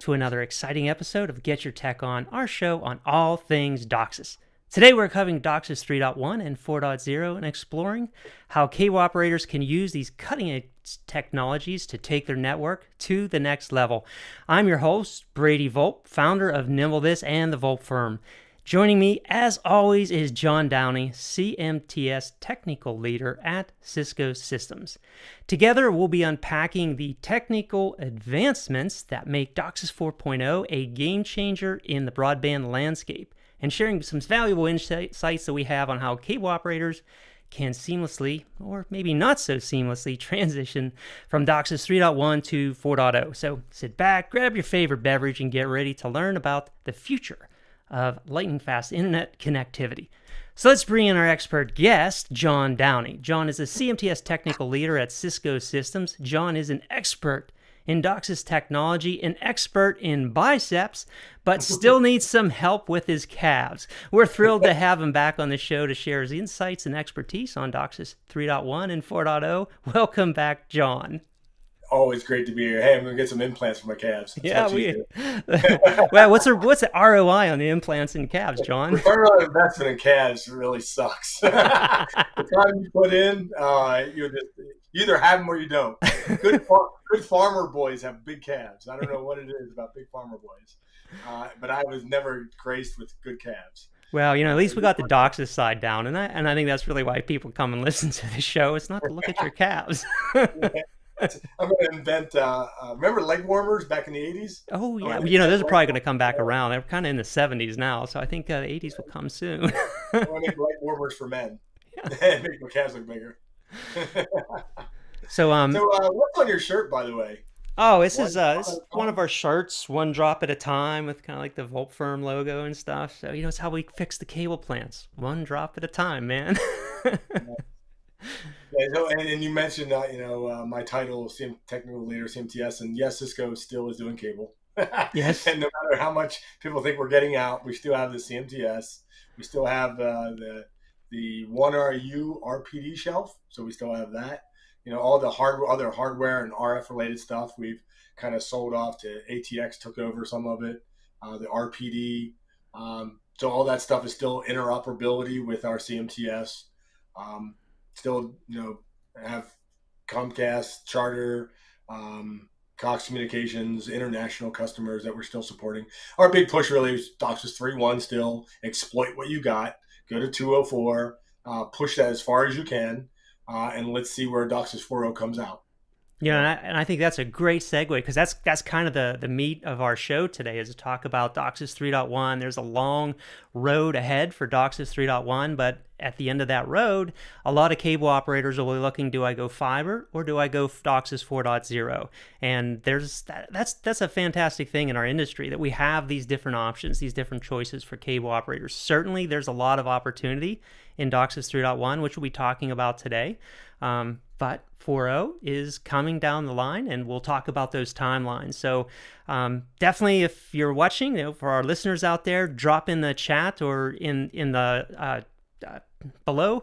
to another exciting episode of Get Your Tech On, our show on all things DOCSIS. Today we're covering DOCSIS 3.1 and 4.0 and exploring how cable operators can use these cutting-edge technologies to take their network to the next level. I'm your host, Brady Volpe, founder of NimbleThis and the Volpe firm. Joining me, as always, is John Downey, CMTS technical leader at Cisco Systems. Together, we'll be unpacking the technical advancements that make DOCSIS 4.0 a game changer in the broadband landscape, and sharing some valuable insights that we have on how cable operators can seamlessly, or maybe not so seamlessly, transition from DOCSIS 3.1 to 4.0. So sit back, grab your favorite beverage, and get ready to learn about the future of lightning-fast internet connectivity. So let's bring in our expert guest, John Downey. John is a CMTS technical leader at Cisco Systems. John is an expert in DOCSIS technology, an expert in biceps, but still needs some help with his calves. We're thrilled to have him back on the show to share his insights and expertise on DOCSIS 3.1 and 4.0. Welcome back, John. Always great to be here. Hey, I'm going to get some implants for my calves. Well, what's the ROI on the implants and calves, John? The ROI investment in calves really sucks. The time you put in, you either have them or you don't. Good farmer boys have big calves. I don't know what it is about big farmer boys, but I was never graced with good calves. Well, at least we got the DOCSIS side down, and I think that's really why people come and listen to the show. It's not to look at your calves. I'm going to invent, remember leg warmers back in the 80s? Oh, yeah. Those are probably going to come back around. They're kind of in the 70s now, so I think the 80s will come soon. I'm going to make leg warmers for men. Yeah. Make my calves look bigger. So what's on your shirt, by the way? Oh, this is one of our shirts, one drop at a time, with kind of like the Volpe firm logo and stuff. So, it's how we fix the cable plants. One drop at a time, man. Yeah, and you mentioned my title, technical leader, CMTS, and yes, Cisco still is doing cable. Yes. And no matter how much people think we're getting out, we still have the CMTS. We still have the 1RU RPD shelf, so we still have that. All the other hardware and RF related stuff we've kind of sold off to ATX, took over some of it, the RPD. So all that stuff is still interoperability with our CMTS. Still, have Comcast, Charter, Cox Communications, international customers that we're still supporting. Our big push really is DOCSIS 3.1 still. Exploit what you got. Go to 204. Push that as far as you can. And let's see where DOCSIS 4.0 comes out. And I think that's a great segue, because that's kind of the meat of our show today, is to talk about DOCSIS 3.1. There's a long road ahead for DOCSIS 3.1, but at the end of that road, a lot of cable operators will be looking, do I go fiber or do I go DOCSIS 4.0? And that's a fantastic thing in our industry, that we have these different options, these different choices for cable operators. Certainly, there's a lot of opportunity in DOCSIS 3.1, which we'll be talking about today. But 4.0 is coming down the line, and we'll talk about those timelines. So definitely, if you're watching, for our listeners out there, drop in the chat or in the below,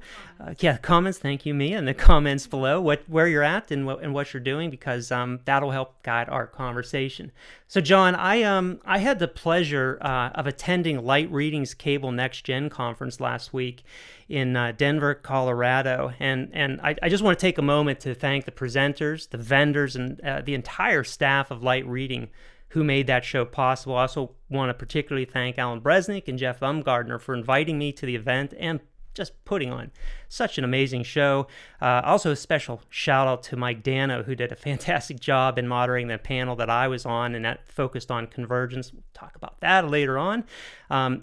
comments. Thank you, Mia, in the comments below where you're at and what you're doing, because that'll help guide our conversation. So, John, I had the pleasure of attending Light Reading's Cable Next Gen conference last week in Denver, Colorado, and I just want to take a moment to thank the presenters, the vendors, and the entire staff of Light Reading who made that show possible. I also want to particularly thank Alan Bresnick and Jeff Umgardner for inviting me to the event and just putting on such an amazing show. Also, a special shout out to Mike Dano, who did a fantastic job in moderating the panel that I was on, and that focused on Convergence. We'll talk about that later on.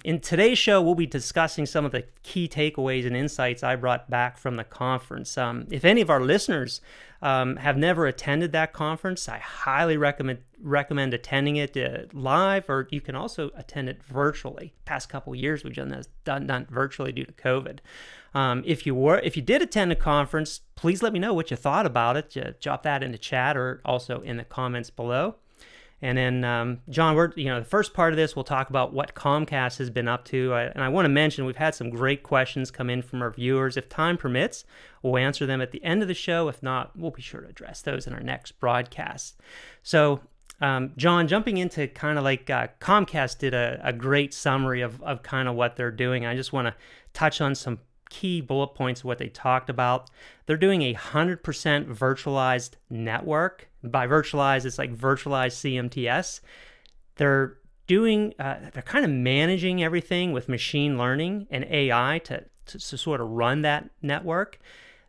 In today's show, we'll be discussing some of the key takeaways and insights I brought back from the conference. If any of our listeners have never attended that conference, I highly recommend attending it live, or you can also attend it virtually. Past couple of years, we've done that virtually due to COVID. If you did attend a conference, please let me know what you thought about it. Drop that in the chat or also in the comments below. And then, John, the first part of this, we'll talk about what Comcast has been up to. And I want to mention we've had some great questions come in from our viewers. If time permits, we'll answer them at the end of the show. If not, we'll be sure to address those in our next broadcast. So John, jumping into kind of like Comcast did a great summary of kind of what they're doing. I just want to touch on some key bullet points of what they talked about. They're doing 100% virtualized network. By virtualized, it's like virtualized CMTS. They're kind of managing everything with machine learning and AI to sort of run that network.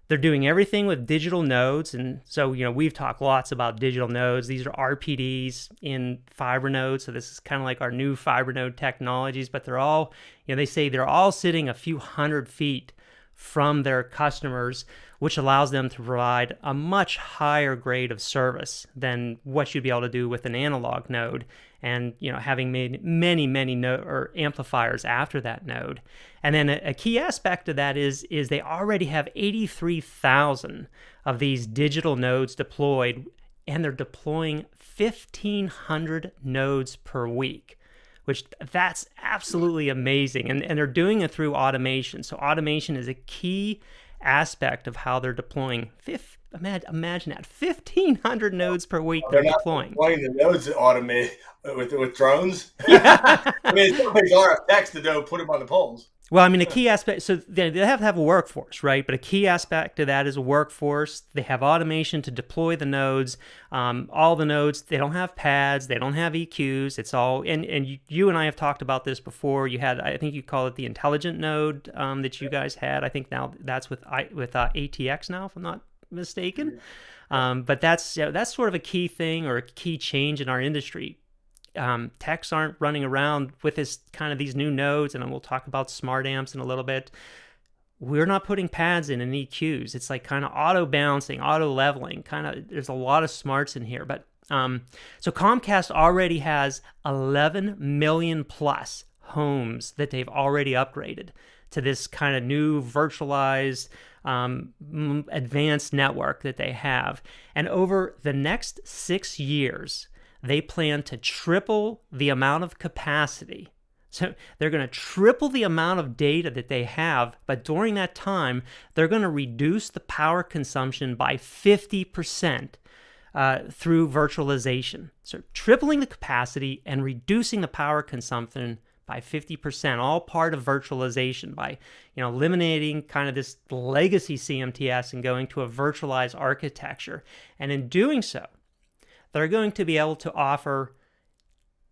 They're doing everything with digital nodes. And so, we've talked lots about digital nodes. These are RPDs in fiber nodes. So this is kind of like our new fiber node technologies, but they're all, they say they're all sitting a few hundred feet from their customers, which allows them to provide a much higher grade of service than what you'd be able to do with an analog node. And having made many node amplifiers after that node. And then a key aspect of that is they already have 83,000 of these digital nodes deployed, and they're deploying 1,500 nodes per week, which that's absolutely amazing. And they're doing it through automation. So automation is a key aspect of how they're deploying. Imagine that, 1,500 nodes per week they're deploying. Deploying the nodes automated with drones. I mean, it still takes RFX to put them on the poles. Well, I mean, a key aspect, so they have to have a workforce, right? But a key aspect of that is a workforce. They have automation to deploy the nodes. All the nodes, they don't have pads, they don't have EQs. It's all, and you and I have talked about this before. You had, I think you call it the intelligent node that you guys had. I think now that's with ATX now, if I'm not mistaken. But that's sort of a key thing or a key change in our industry. Techs aren't running around with these new nodes, and we'll talk about smart amps in a little bit. We're not putting pads in and EQs. It's like kind of auto balancing, auto leveling. There's a lot of smarts in here. But so Comcast already has 11 million plus homes that they've already upgraded to this kind of new virtualized advanced network that they have. And over the next 6 years, they plan to triple the amount of capacity. So they're going to triple the amount of data that they have, but during that time, they're going to reduce the power consumption by 50% through virtualization. So tripling the capacity and reducing the power consumption by 50%, all part of virtualization by eliminating kind of this legacy CMTS and going to a virtualized architecture. And in doing so, they're going to be able to offer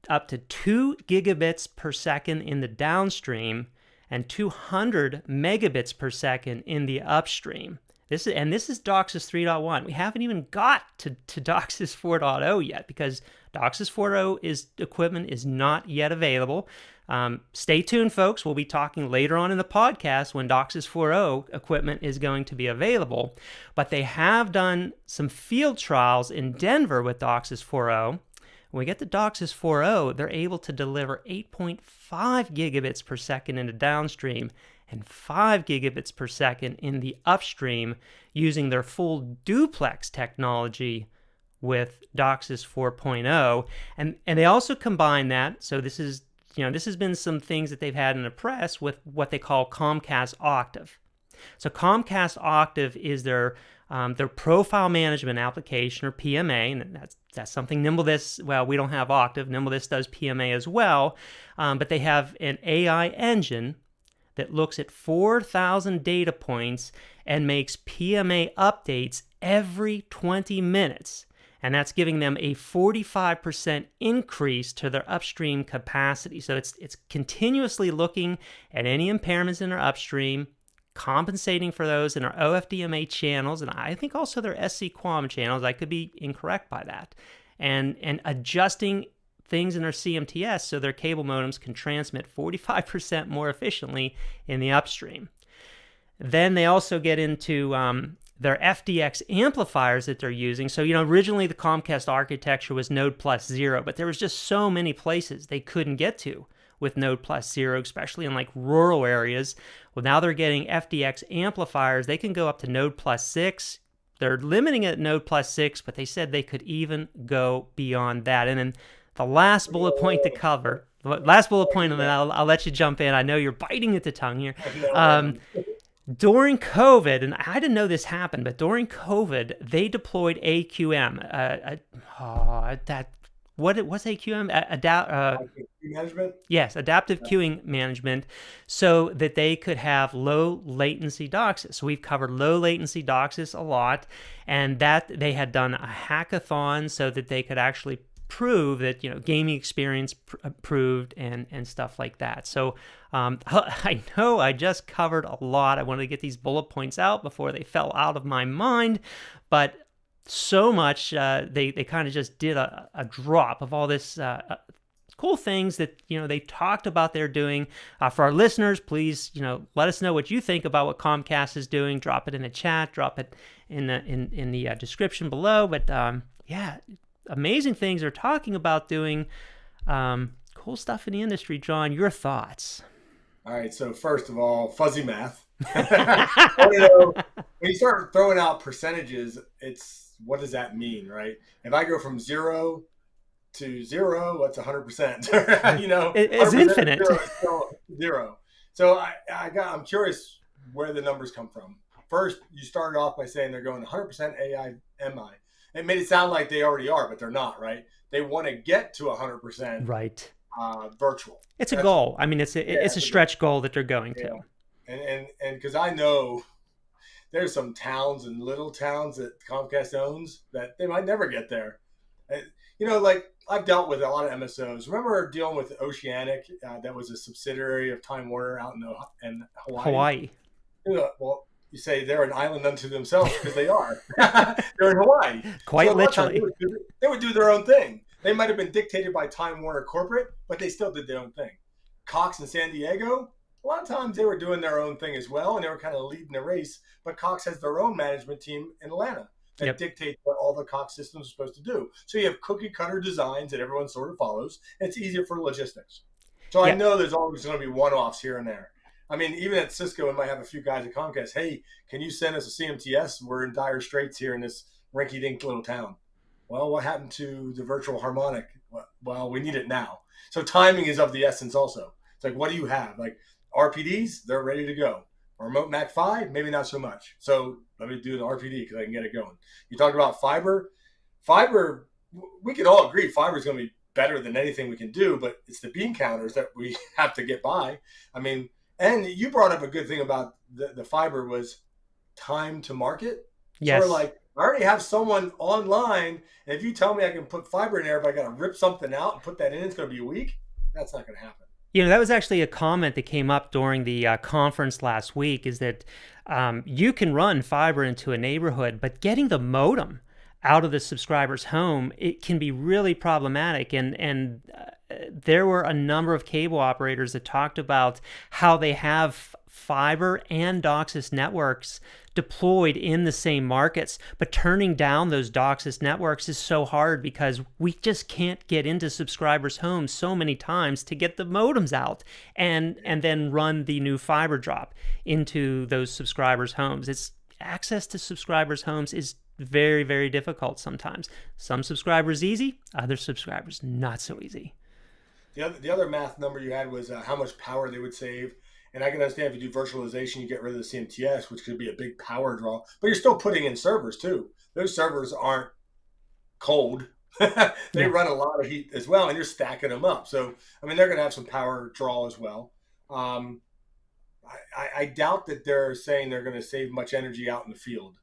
up to 2 gigabits per second in the downstream and 200 megabits per second in the upstream. This is DOCSIS 3.1. We haven't even got to DOCSIS 4.0 yet because DOCSIS 4.0 equipment is not yet available. Stay tuned, folks. We'll be talking later on in the podcast when DOCSIS 4.0 equipment is going to be available. But they have done some field trials in Denver with DOCSIS 4.0. When we get to DOCSIS 4.0, they're able to deliver 8.5 gigabits per second in the downstream and 5 gigabits per second in the upstream using their full duplex technology with DOCSIS 4.0. And they also combine that. So this has been some things that they've had in the press with what they call Comcast Octave. So Comcast Octave is their profile management application, or PMA, and that's something Nimblethis, well, we don't have Octave. Nimblethis does PMA as well, but they have an AI engine that looks at 4,000 data points and makes PMA updates every 20 minutes. And that's giving them a 45% increase to their upstream capacity. So it's continuously looking at any impairments in their upstream, compensating for those in our OFDMA channels, and I think also their SC-QAM channels. I could be incorrect by that. And adjusting things in their CMTS so their cable modems can transmit 45% more efficiently in the upstream. Then they also get into their FDX amplifiers that they're using. So, originally the Comcast architecture was node plus 0, but there was just so many places they couldn't get to with node plus 0, especially in like rural areas. Well, now they're getting FDX amplifiers. They can go up to node plus 6. They're limiting it at node plus 6, but they said they could even go beyond that. And then the last bullet point to cover, last bullet point, and then I'll let you jump in. I know you're biting at the tongue here. During COVID, and I didn't know this happened, but during COVID, they deployed AQM, that what's AQM? IP management. Yes, adaptive queuing management, so that they could have low latency DOCSIS. So we've covered low latency DOCSIS a lot, and that they had done a hackathon so that they could actually prove that, gaming experience proved and stuff like that. So I know I just covered a lot. I wanted to get these bullet points out before they fell out of my mind, but so much they kind of just did a drop of all this cool things that they talked about they're doing. For our listeners, please let us know what you think about what Comcast is doing. Drop it in the chat, drop it in the description below. But yeah, amazing things they're talking about doing. Cool stuff in the industry. John, your thoughts? All right, so first of all, fuzzy math. When you start throwing out percentages, it's what does that mean, right? If I go from 0 to 0, what's 100%? It's infinite. Zero is still 0. So I'm curious where the numbers come from. First, you started off by saying they're going 100% AI MI. It made it sound like they already are, but they're not, right? They want to get to 100%. Right. Virtual. It's a goal. I mean, it's a stretch goal that they're going to. And because I know there's some towns and little towns that Comcast owns that they might never get there. Like I've dealt with a lot of MSOs. Remember dealing with Oceanic, that was a subsidiary of Time Warner out in Hawaii. Well, you say they're an island unto themselves because they are. They're in Hawaii. Quite literally. They would do their own thing. They might have been dictated by Time Warner corporate, but they still did their own thing. Cox in San Diego, a lot of times they were doing their own thing as well, and they were kind of leading the race. But Cox has their own management team in Atlanta that dictates what all the Cox systems are supposed to do. So you have cookie cutter designs that everyone sort of follows, and it's easier for logistics. So I know there's always going to be one-offs here and there. I mean, even at Cisco, we might have a few guys at Comcast. Hey, can you send us a CMTS? We're in dire straits here in this rinky-dink little town. Well, what happened to the virtual harmonic? Well, we need it now. So timing is of the essence also. It's like, what do you have? Like RPDs, they're ready to go. Remote Mac 5, maybe not so much. So let me do an RPD because I can get it going. You talked about fiber. Fiber, we can all agree fiber is going to be better than anything we can do, but it's the bean counters that we have to get by. I mean, and you brought up a good thing about the fiber was time to market. Yes. Sort of like, I already have someone online, and if you tell me I can put fiber in there, but I got to rip something out and put that in, it's going to be a week. That's not going to happen. That was actually a comment that came up during the conference last week, is that you can run fiber into a neighborhood, but getting the modem out of the subscriber's home, it can be really problematic. And there were a number of cable operators that talked about how they have fiber and DOCSIS networks deployed in the same markets, but turning down those DOCSIS networks is so hard because we just can't get into subscribers' homes so many times to get the modems out and then run the new fiber drop into those subscribers' homes. It's access to subscribers' homes is very, very difficult sometimes. Some subscribers easy, other subscribers not so easy. The other math number you had was how much power they would save. And I can understand if you do virtualization, you get rid of the CMTS, which could be a big power draw. But you're still putting in servers, too. Those servers aren't cold. They run a lot of heat as well, and you're stacking them up. So, I mean, they're going to have some power draw as well. I doubt that they're saying they're going to save much energy out in the field.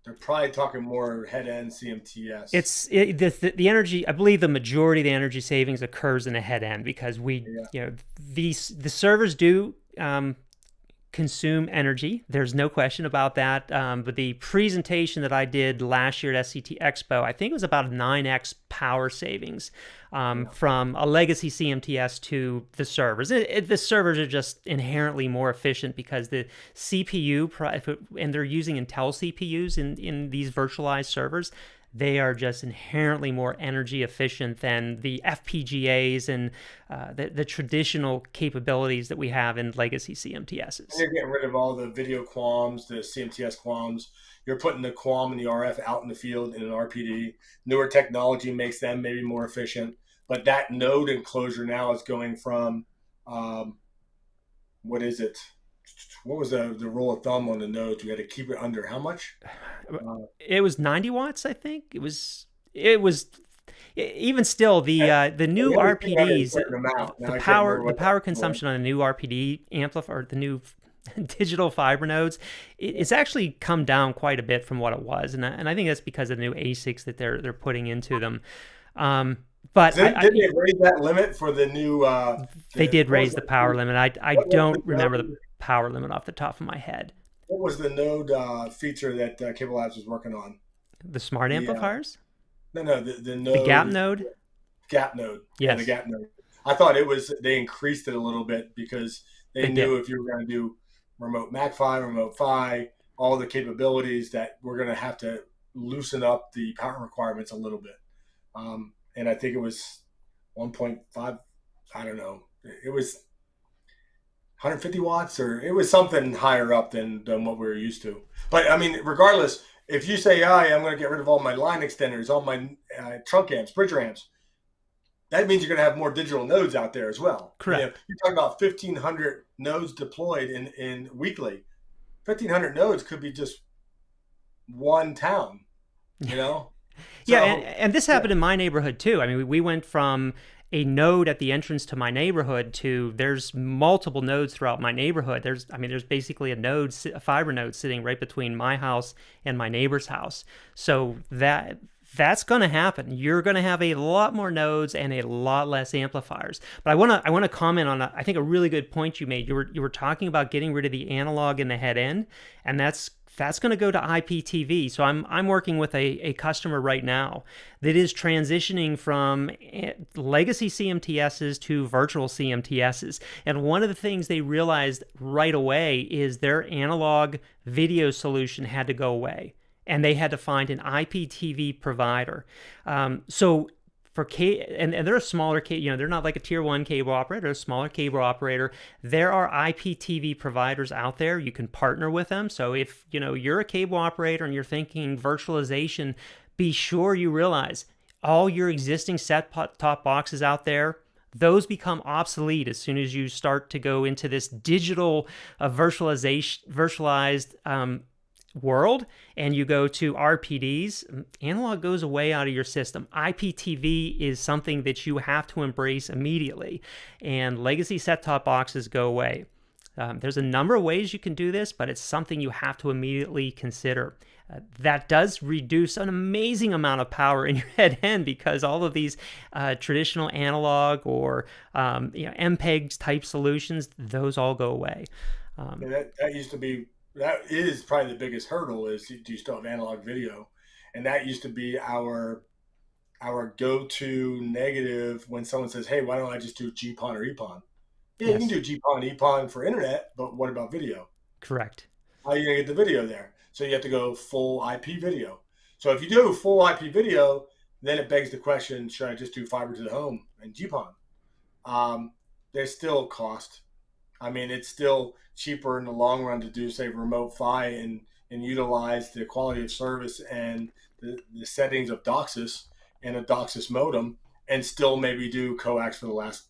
They're probably talking more head-end CMTS. The energy. I believe the majority of the energy savings occurs in the head-end because the servers do consume energy. There's no question about that. But the presentation that I did last year at SCT Expo, I think it was about a 9x power savings from a legacy CMTS to the servers. The servers are just inherently more efficient because the CPU, and they're using Intel CPUs in these virtualized servers, they are just inherently more energy efficient than the FPGAs and the traditional capabilities that we have in legacy CMTSs. And you're getting rid of all the video QAMs, the CMTS QAMs. You're putting the QAM and the RF out in the field in an RPD. Newer technology makes them maybe more efficient. But that node enclosure now is going from, what is it? What was the rule of thumb on the nodes? We had to keep it under how much? It was 90 watts, I think. It was Even still, the I new only think I had a RPDs, certain amount. Now the I can't power remember the what power that was. consumption on the new RPD amplifier, or the new digital fiber nodes, it's actually come down quite a bit from what it was, and I think that's because of the new ASICs that they're putting into them. Um, but Didn't they raise that limit for the new? they did What was raise the power the limit. I what was the don't remember the node? power limit off the top of my head. What was the node feature that Cable Labs was working on? The smart The amplifiers, no, the the gap node node, gap node. Yeah, the yes, gap node. I thought it was they increased it a little bit because they they did. knew if you were going to do remote MAC-PHY, remote PHY, all the capabilities that we're going to have to loosen up the power requirements a little bit. And I think it was 1.5. I don't know. It was 150 watts, or it was something higher up than what we were used to. But I mean, regardless, if you say, "Oh, yeah, I'm going to get rid of all my line extenders, all my trunk amps, bridger amps," that means you're going to have more digital nodes out there as well. You know, Correct. you're talking about 1,500 nodes deployed in weekly. 1,500 nodes could be just one town. You know, Yeah, so and this yeah, happened in my neighborhood too. I mean, we went from a node at the entrance to my neighborhood to there's multiple nodes throughout my neighborhood. There's basically a fiber node sitting right between my house and my neighbor's house. So that's going to happen. You're going to have a lot more nodes and a lot less amplifiers. But I want to comment on I think a really good point you made. You were talking about getting rid of the analog in the head end, and that's going to go to IPTV. So I'm working with a customer right now that is transitioning from legacy CMTSs to virtual CMTSs. And one of the things they realized right away is their analog video solution had to go away, and they had to find an IPTV provider. So for and they're a smaller they're not like a tier one cable operator, they're a smaller cable operator. There are IPTV providers out there. You can partner with them. So if you're a cable operator and you're thinking virtualization, be sure you realize all your existing set-top boxes out there, those become obsolete as soon as you start to go into this digital virtualized world, and you go to RPDs. Analog goes away out of your system. IPTV is something that you have to embrace immediately, and legacy set-top boxes go away. There's a number of ways you can do this, but it's something you have to immediately consider. That does reduce an amazing amount of power in your head end, because all of these traditional analog or MPEG type solutions, those all go away. and that used to be that is probably the biggest hurdle is do you still have analog video, and that used to be our go-to negative when someone says, "Hey, why don't I just do GPON or EPON?" Yeah, you can Yes, do GPON, EPON for internet, but what about video? correct. How are you gonna get the video there? So you have to go full IP video. So if you do full IP video, then it begs the question: should I just do fiber to the home and GPON? There's still cost. I mean, it's still cheaper in the long run to do, say, remote PHY and utilize the quality of service and the settings of DOCSIS and a DOCSIS modem, and still maybe do coax for the last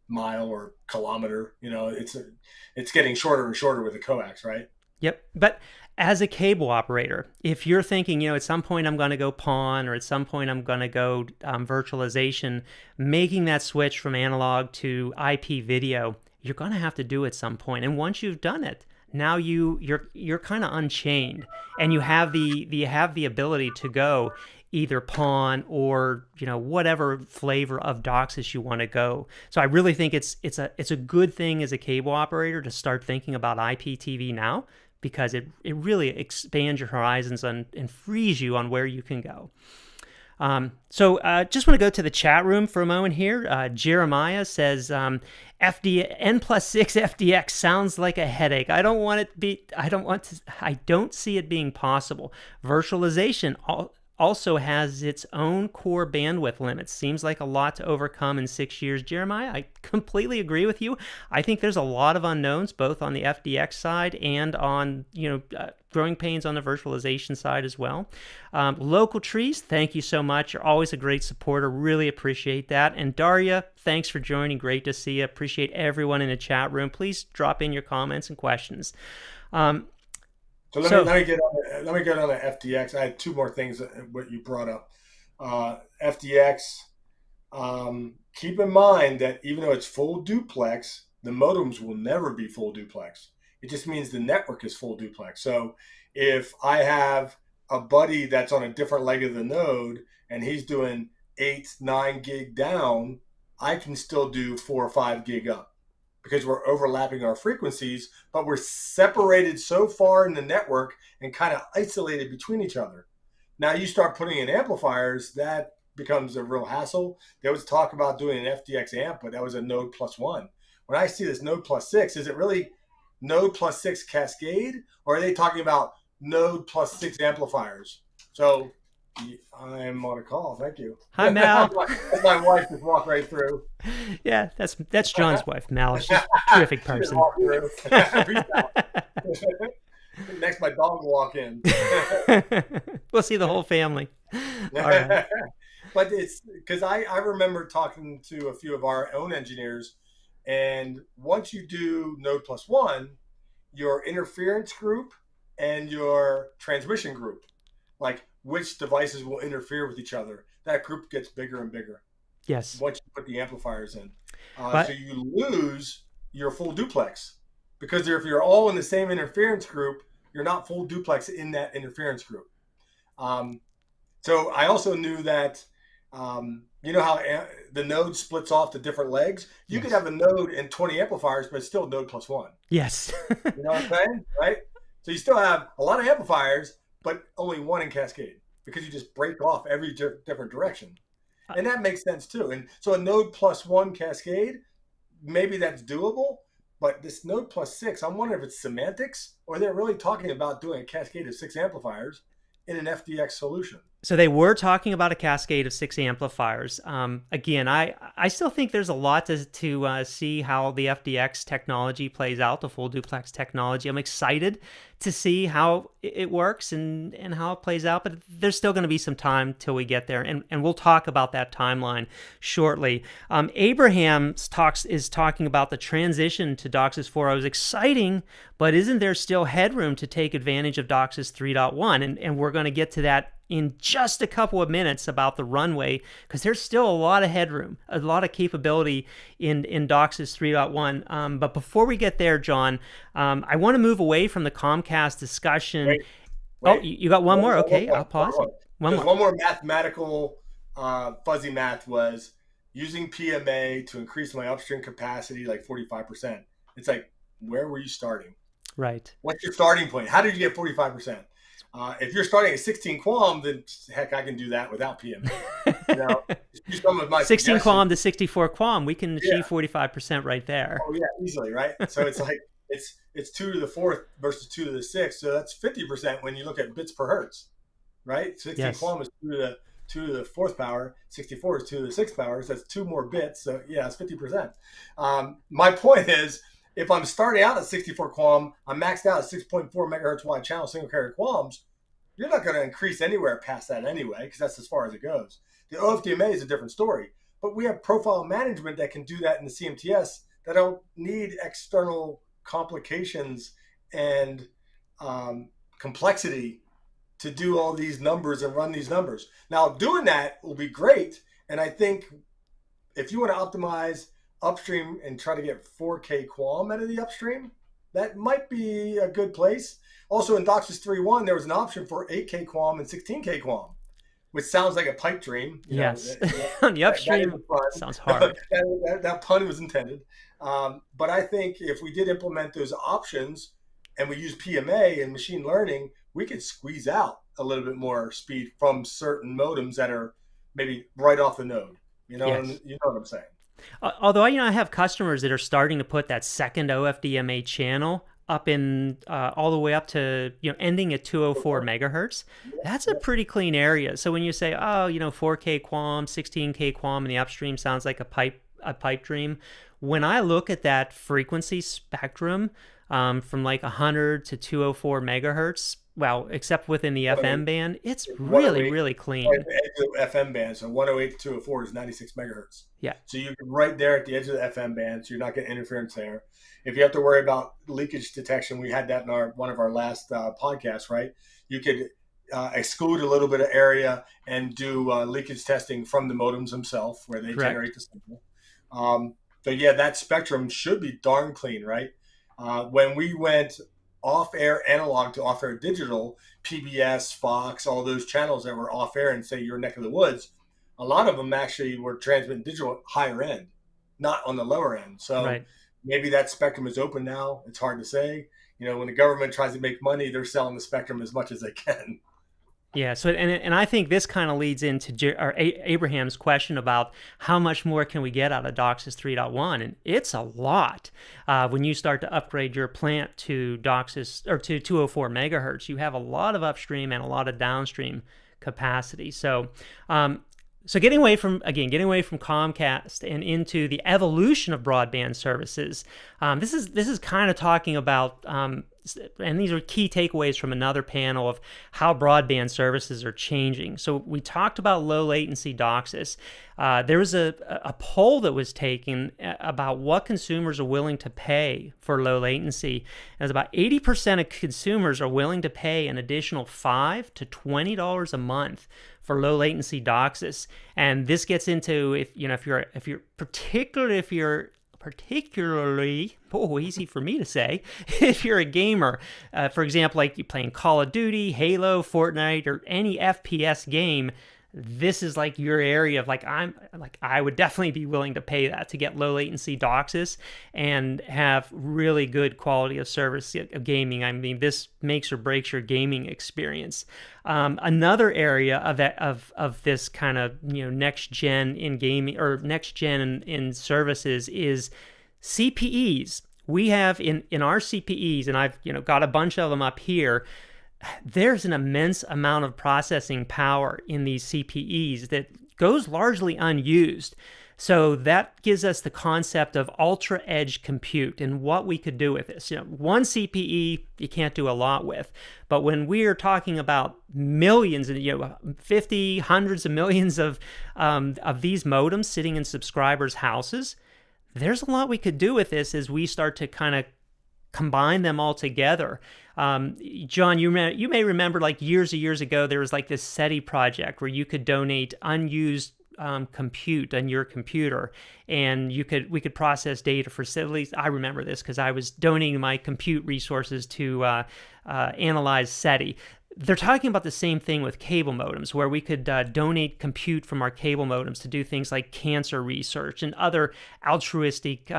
mile or kilometer. It's getting shorter and shorter with the coax, right? Yep. But as a cable operator, if you're thinking, at some point I'm going to go PON, or at some point I'm going to go virtualization, making that switch from analog to IP video, you're going to have to do it at some point. And once you've done it, now you're kind of unchained, and you have the ability to go either PON or whatever flavor of DOCSIS you want to go. So I really think it's a good thing as a cable operator to start thinking about IPTV now, because it really expands your horizons and frees you on where you can go. So just want to go to the chat room for a moment here. Jeremiah says, N+6 FDX sounds like a headache. I don't see it being possible. Virtualization also has its own core bandwidth limits. Seems like a lot to overcome in 6 years. Jeremiah, I completely agree with you. I think there's a lot of unknowns, both on the FDX side and on, growing pains on the virtualization side as well. Local Trees, thank you so much. You're always a great supporter. Really appreciate that. And Daria, thanks for joining. Great to see you. Appreciate everyone in the chat room. Please drop in your comments and questions. So let me get on the FDX. I had two more things what you brought up. FDX. Keep in mind that even though it's full duplex, the modems will never be full duplex. It just means the network is full duplex. So if I have a buddy that's on a different leg of the node and he's doing 8-9 gig down, I can still do 4 or 5 gig up because we're overlapping our frequencies, but we're separated so far in the network and kind of isolated between each other. Now you start putting in amplifiers, that becomes a real hassle. There was talk about doing an FDX amp, but that was a node plus one. When I see this node plus six, is it really node plus six cascade, or are they talking about node plus six amplifiers? So I'm on a call. Thank you. Hi, Mal. That's my wife just walked right through. Yeah, that's John's wife, Mal. She's a terrific person. Next, my dog will walk in. We'll see the whole family. All right. But it's because I remember talking to a few of our own engineers, and once you do node plus one, your interference group and your transmission group, like which devices will interfere with each other, that group gets bigger and bigger. Yes. Once you put the amplifiers in. So you lose your full duplex, because if you're all in the same interference group, you're not full duplex in that interference group. So I also knew that, you know how the node splits off to different legs? You could have a node and 20 amplifiers, but it's still node plus one. Yes. You know what I'm saying? Right? So you still have a lot of amplifiers, but only one in cascade, because you just break off every different direction. And that makes sense too. And so a node plus one cascade, maybe that's doable. But this node plus six, I'm wondering if it's semantics or they're really talking about doing a cascade of 6 amplifiers in an FDX solution. So they were talking about a cascade of 6 amplifiers. Again, I still think there's a lot to see how the FDX technology plays out, the full duplex technology. I'm excited to see how it works and how it plays out, but there's still going to be some time till we get there, and we'll talk about that timeline shortly. Abraham is talking about the transition to DOCSIS 4.0 is exciting, but isn't there still headroom to take advantage of DOCSIS 3.1? And we're going to get to that in just a couple of minutes about the Runway, because there's still a lot of headroom, a lot of capability in DOCSIS 3.1. But before we get there, John, I want to move away from the Comcast discussion. Wait. Oh, you got one more? Okay, I'll pause. One more mathematical fuzzy math was using PMA to increase my upstream capacity like 45%. It's like, where were you starting? Right. What's your starting point? How did you get 45%? If you're starting at 16 QAM, then heck, I can do that without PMA. You know, some of my 16 QAM to 64 QAM, we can achieve 45% right there. Oh yeah, easily, right? So it's like it's 2 to the 4th versus 2 to the 6th, so that's 50% when you look at bits per hertz, right? 16 QAM is 2 to the 4th power, 64 is 2 to the 6th power, so that's 2 more bits. So yeah, it's 50%. My point is, if I'm starting out at 64 QAM, I'm maxed out at 6.4 megahertz wide channel single carrier QAMs, you're not going to increase anywhere past that anyway, because that's as far as it goes. The OFDMA is a different story, but we have profile management that can do that in the CMTS that don't need external complications and complexity to do all these numbers and run these numbers. Now, doing that will be great, and I think if you want to optimize upstream and try to get 4K QAM out of the upstream, that might be a good place. Also in DOCSIS 3.1, there was an option for 8K QAM and 16K QAM, which sounds like a pipe dream. Yes, on the upstream, sounds hard. that pun was intended. But I think if we did implement those options and we use PMA and machine learning, we could squeeze out a little bit more speed from certain modems that are maybe right off the node. You know what I'm saying? Although, I have customers that are starting to put that second OFDMA channel up in all the way up to, ending at 204 megahertz. That's a pretty clean area. So when you say, 4K QAM, 16K QAM in the upstream sounds like a pipe dream. When I look at that frequency spectrum from like 100 to 204 megahertz, well, except within the FM band, it's really, really clean. Right at the edge of the FM band, so 108 to 204 is 96 megahertz. Yeah. So you're right there at the edge of the FM band, so you're not getting interference there. If you have to worry about leakage detection, we had that in one of our last podcasts, right? You could exclude a little bit of area and do leakage testing from the modems themselves where they Correct. generate the signal. But yeah, that spectrum should be darn clean, right? When we went off air analog to off air digital, PBS, Fox, all those channels that were off air and say your neck of the woods, a lot of them actually were transmitting digital higher end, not on the lower end. So Right. maybe that spectrum is open now. It's hard to say. When the government tries to make money, they're selling the spectrum as much as they can. Yeah, so and I think this kind of leads into Abraham's question about how much more can we get out of DOCSIS 3.1, and it's a lot. When you start to upgrade your plant to DOCSIS or to 204 megahertz, you have a lot of upstream and a lot of downstream capacity. So getting away from Comcast and into the evolution of broadband services, this is kind of talking about, and these are key takeaways from another panel of how broadband services are changing. So we talked about low latency DOCSIS. There was a poll that was taken about what consumers are willing to pay for low latency. And it's about 80% of consumers are willing to pay an additional $5 to $20 a month for low latency DOCSIS. And this gets into if you're particularly, easy for me to say, if you're a gamer, for example, like you're playing Call of Duty, Halo, Fortnite, or any FPS game, this is like your area of I would definitely be willing to pay that to get low latency DOCSIS and have really good quality of service of gaming. I mean, this makes or breaks your gaming experience. Another area of this kind of next gen in gaming or next gen in services is CPEs. We have in our CPEs, and I've got a bunch of them up here. There's an immense amount of processing power in these CPEs that goes largely unused. So that gives us the concept of ultra edge compute and what we could do with this. One CPE you can't do a lot with, but when we are talking about millions and 50, hundreds of millions of these modems sitting in subscribers' houses, there's a lot we could do with this as we start to kind of combine them all together. John, you may remember like years and years ago, there was like this SETI project where you could donate unused compute on your computer, and we could process data for, at least I remember this because I was donating my compute resources to analyze SETI. They're talking about the same thing with cable modems, where we could donate compute from our cable modems to do things like cancer research and other altruistic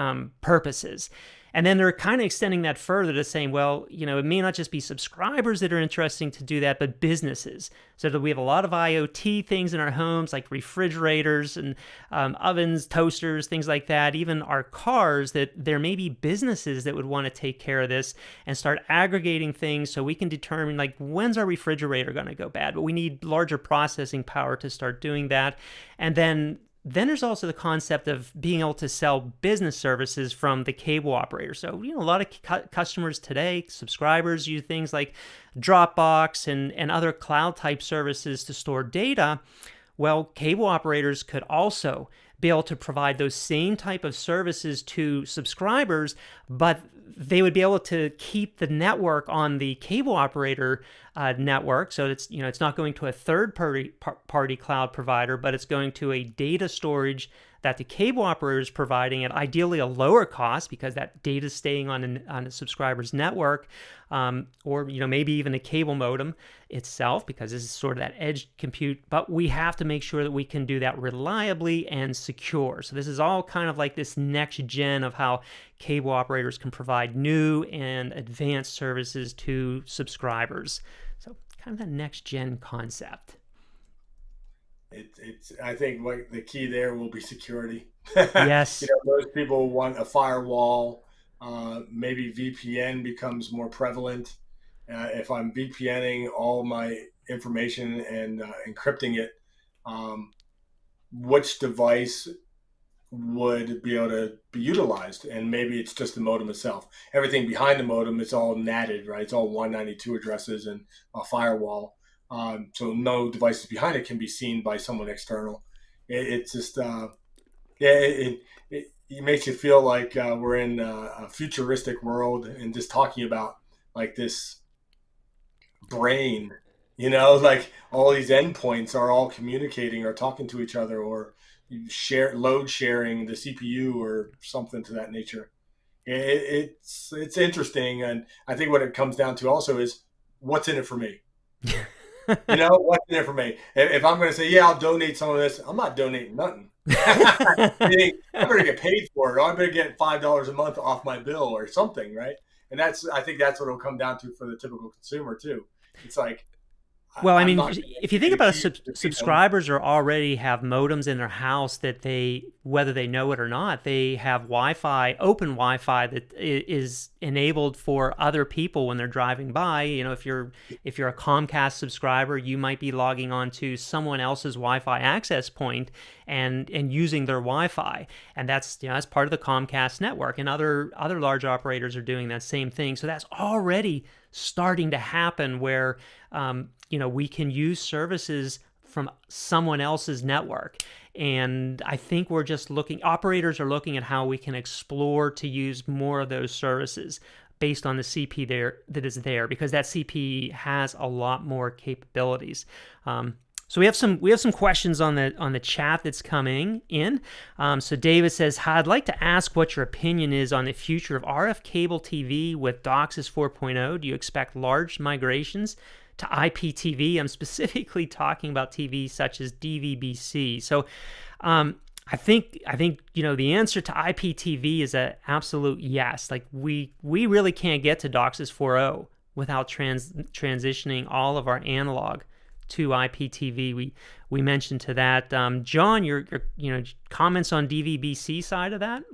purposes. And then they're kind of extending that further to saying, well, it may not just be subscribers that are interesting to do that, but businesses. So that we have a lot of IoT things in our homes, like refrigerators and ovens, toasters, things like that. Even our cars, that there may be businesses that would want to take care of this and start aggregating things so we can determine, like, when's our refrigerator going to go bad? But we need larger processing power to start doing that. And then there's also the concept of being able to sell business services from the cable operator. So, a lot of customers today, subscribers, use things like Dropbox and other cloud type services to store data. Well, cable operators could also be able to provide those same type of services to subscribers, but they would be able to keep the network on the cable operator network. So it's not going to a third party cloud provider, but it's going to a data storage that the cable operator is providing at ideally a lower cost because that data is staying on a subscriber's network, or maybe even a cable modem itself, because this is sort of that edge compute. But we have to make sure that we can do that reliably and secure. So this is all kind of like this next gen of how cable operators can provide new and advanced services to subscribers. So kind of that next gen concept. It's. I think what the key there will be security. Yes. Most people want a firewall. Maybe VPN becomes more prevalent. If I'm VPNing all my information and encrypting it, which device would be able to be utilized? And maybe it's just the modem itself. Everything behind the modem is all natted, right? It's all 192 addresses and a firewall. So no devices behind it can be seen by someone external. It's just, it makes you feel like we're in a futuristic world, and just talking about like this brain Like all these endpoints are all communicating or talking to each other, or load sharing the CPU or something to that nature. It's interesting, and I think what it comes down to also is what's in it for me. What's in it for me? If I'm going to say, yeah, I'll donate some of this, I'm not donating nothing. I better get paid for it, or I better get $5 a month off my bill or something, right? And I think that's what it'll come down to for the typical consumer too. It's like, Well, I I'm mean, not if you think about it, them. subscribers are already have modems in their house that whether they know it or not, they have Wi-Fi, open Wi-Fi that is enabled for other people when they're driving by. If you're a Comcast subscriber, you might be logging on to someone else's Wi-Fi access point and using their Wi-Fi, and that's part of the Comcast network. And other large operators are doing that same thing. So that's already starting to happen where we can use services from someone else's network. And I think operators are looking at how we can explore to use more of those services based on the CP that is there, because that CP has a lot more capabilities. So we have some questions on the chat that's coming in. So David says, "Hi, I'd like to ask what your opinion is on the future of RF cable TV with DOCSIS 4.0. Do you expect large migrations to IPTV?" I'm specifically talking about TV such as DVB-C. So I think the answer to IPTV is an absolute yes. Like we really can't get to DOCSIS 4.0 without transitioning all of our analog to IPTV. We mentioned to that. John, your comments on DVB-C side of that?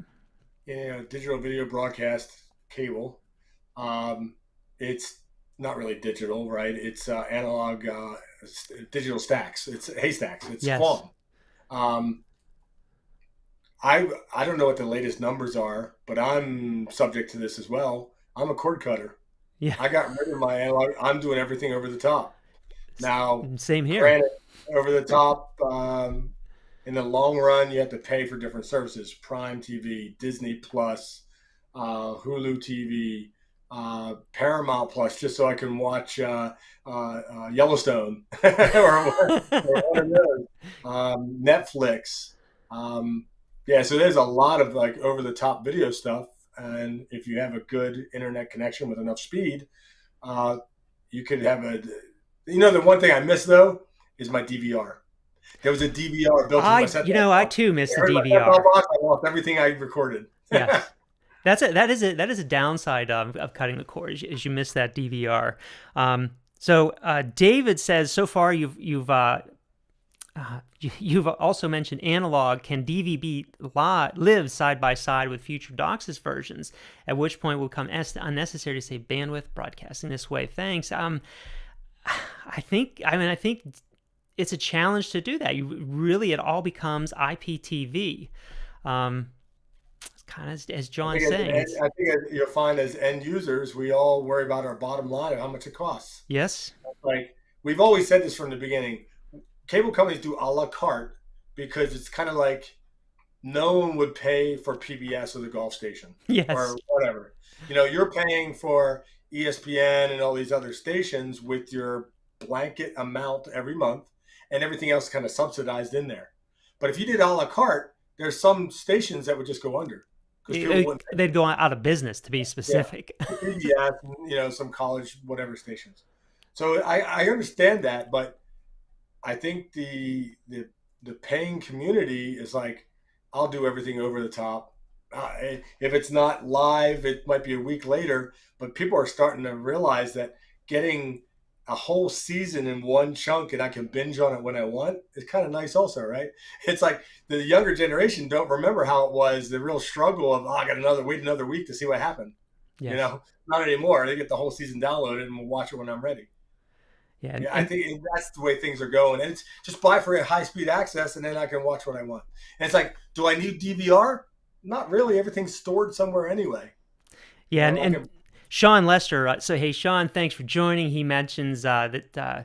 Yeah, digital video broadcast cable. It's not really digital, right? It's analog, digital stacks. It's haystacks. It's Yes. QAM. I don't know what the latest numbers are, but I'm subject to this as well. I'm a cord cutter. Yeah. I got rid of my analog. I'm doing everything over the top. Now, same here. Granted, over the top, in the long run, you have to pay for different services: Prime TV, Disney Plus, Hulu TV, Paramount Plus, just so I can watch Yellowstone or one of those. Netflix. So there's a lot of like over the top video stuff, and if you have a good internet connection with enough speed, you could have the one thing I miss though is my DVR. There was a DVR built into my set. I too miss the DVR. I lost everything I recorded. Yes. That is a downside of cutting the cord, is you miss that DVR. So David says, so far you've also mentioned analog. Can DVB live side by side with future DOCSIS versions? At which point will become unnecessary to save bandwidth broadcasting this way. Thanks. I think it's a challenge to do that. It all becomes IPTV. It's kind of as John's saying. I think you'll find as end users, we all worry about our bottom line of how much it costs. Yes. Like we've always said this from the beginning. Cable companies do a la carte because it's kind of like no one would pay for PBS or the Gulf station. Yes. Or whatever. You're paying for ESPN and all these other stations with your blanket amount every month, and everything else kind of subsidized in there. But if you did a la carte, there's some stations that would just go under. They'd go out of business, to be specific. Yeah, some college whatever stations. So I understand that, but I think the paying community is like, I'll do everything over the top. If it's not live, it might be a week later, but people are starting to realize that getting a whole season in one chunk and I can binge on it when I want is kind of nice also, right? It's like the younger generation don't remember how it was, the real struggle of, I got wait another week to see what happened. Yes. Not anymore. They get the whole season downloaded and we'll watch it when I'm ready. Yeah, I think that's the way things are going. And it's just buy for a high-speed access and then I can watch what I want. And it's like, do I need DVR? Not really. Everything's stored somewhere anyway. Yeah, and Sean Lester. So, hey, Sean, thanks for joining. He mentions that I